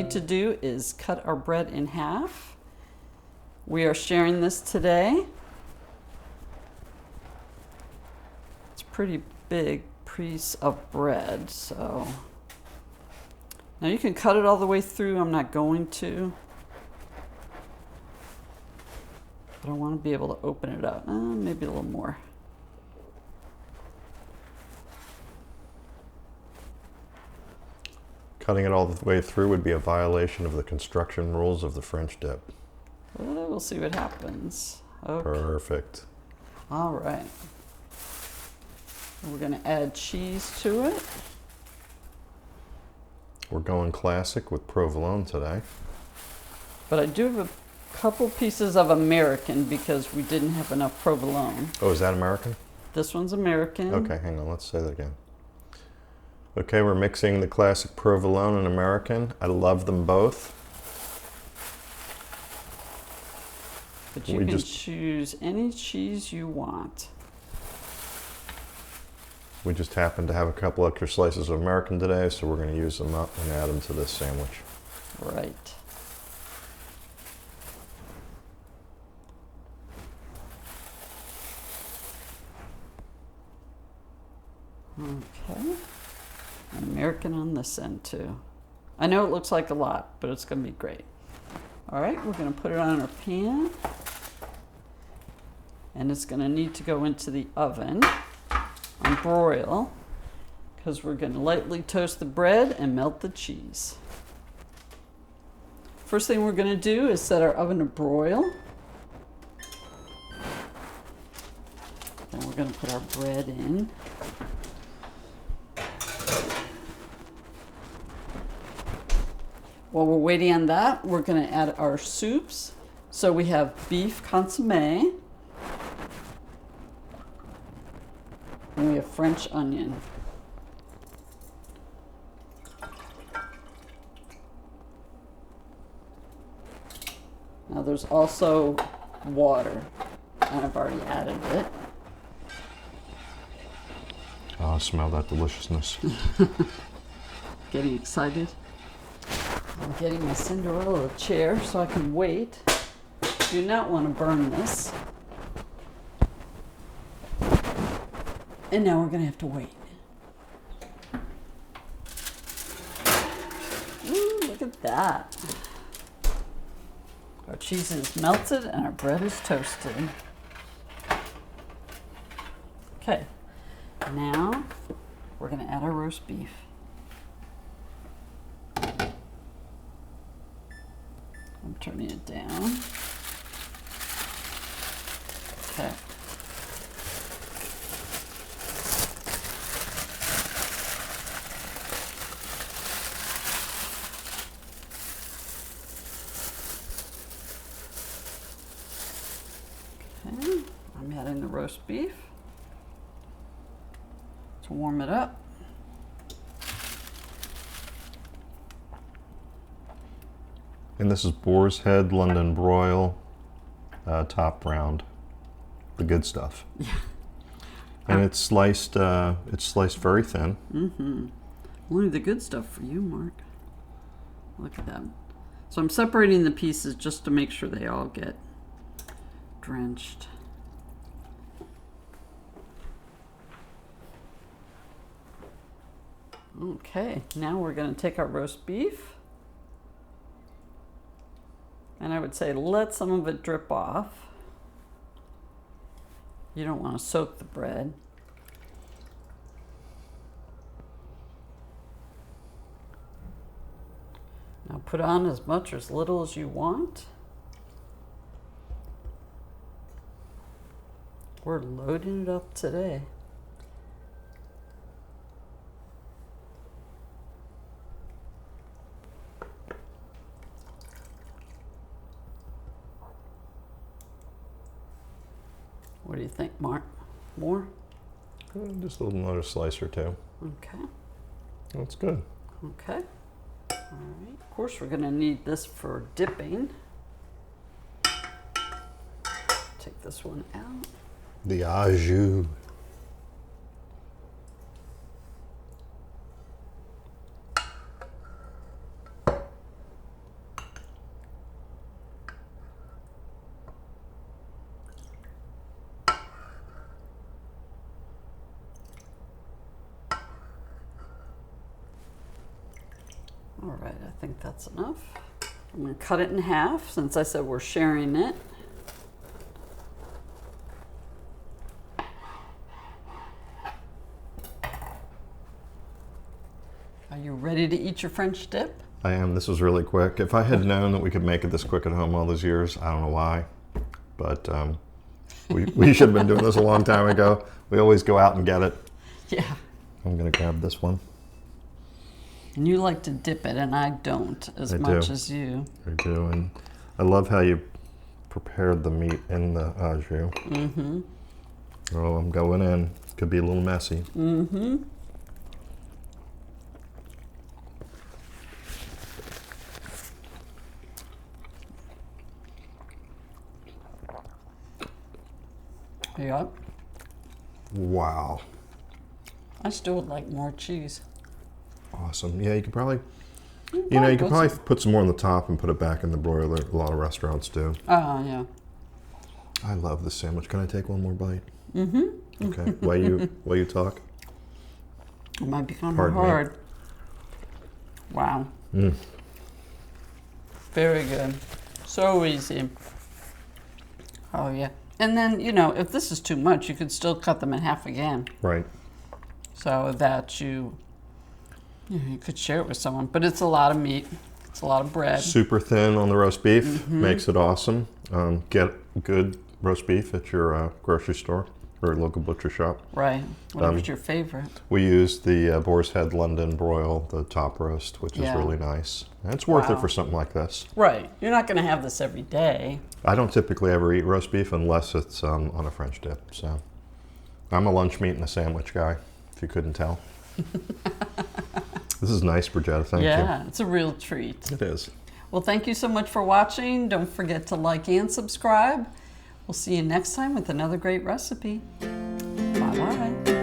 need to do is cut our bread in half. We are sharing this today. It's a pretty big piece of bread, so. Now you can cut it all the way through. I'm not going to. But I want to be able to open it up. Maybe a little more. Cutting it all the way through would be a violation of the construction rules of the French dip. We'll see what happens. Okay. Perfect. All right. We're going to add cheese to it. We're going classic with provolone today. But I do have a couple pieces of American because we didn't have enough provolone. Oh, is that American? This one's American. Okay, hang on. Let's say that again. Okay, we're mixing the classic provolone and American. I love them both. But you can choose any cheese you want. We just happen to have a couple extra slices of American today, so we're going to use them up and add them to this sandwich. Right. Okay. An American on this end too. I know it looks like a lot, but it's going to be great. All right, we're going to put it on our pan. And it's going to need to go into the oven on broil because we're going to lightly toast the bread and melt the cheese. First thing we're going to do is set our oven to broil. Then we're going to put our bread in. While we're waiting on that, we're going to add our soups. So we have beef consomme. And we have French onion. Now there's also water, and I've already added it. Oh, I smell that deliciousness. Getting excited. I'm getting my Cinderella chair so I can wait. Do not want to burn this. And now we're going to have to wait. Ooh, look at that. Our cheese is melted and our bread is toasted. Okay, now we're going to add our roast beef. I'm turning it down. Okay. Okay, I'm adding the roast beef to warm it up. And this is boar's head, London broil, top round, the good stuff. Yeah. And it's sliced very thin. Mm-hmm. Only the good stuff for you, Mark. Look at that. So I'm separating the pieces just to make sure they all get drenched. Okay, now we're going to take our roast beef. And I would say let some of it drip off. You don't want to soak the bread. Now put on as much or as little as you want. We're loading it up today. What do you think, Mark? More? Just a little another slice or two. Okay. That's good. Okay. All right. Of course, we're going to need this for dipping. Take this one out. The au jus. All right, I think that's enough. I'm going to cut it in half since I said we're sharing it. Are you ready to eat your French dip? I am. This was really quick. If I had known that we could make it this quick at home all those years, I don't know why, but we should have been doing this a long time ago. We always go out and get it. Yeah. I'm going to grab this one. And you like to dip it, and I don't as much as you. I do, and I love how you prepared the meat in the au jus. Mm-hmm. Oh, I'm going in. Could be a little messy. Mm-hmm. Yep. Wow. I still would like more cheese. Awesome. Yeah, you could probably, you could probably put some more on the top and put it back in the broiler. A lot of restaurants do. Oh, yeah. I love this sandwich. Can I take one more bite? Mm-hmm. Okay. While you talk. It might become Pardon hard. me. Wow. Mm. Very good. So easy. Oh, yeah. And then, if this is too much, you could still cut them in half again. Right. So that you could share it with someone. But it's a lot of meat. It's a lot of bread. Super thin on the roast beef. Makes it awesome. Get good roast beef at your grocery store or local butcher shop. Right. Whatever's your favorite. We use the Boar's Head London broil, the top roast, which is really nice. And it's worth it for something like this. Right. You're not going to have this every day. I don't typically ever eat roast beef unless it's on a French dip. So I'm a lunch meat and a sandwich guy, if you couldn't tell. This is nice, Brigetta. Thank you. Yeah, it's a real treat. It is. Well, thank you so much for watching. Don't forget to like and subscribe. We'll see you next time with another great recipe. Bye-bye.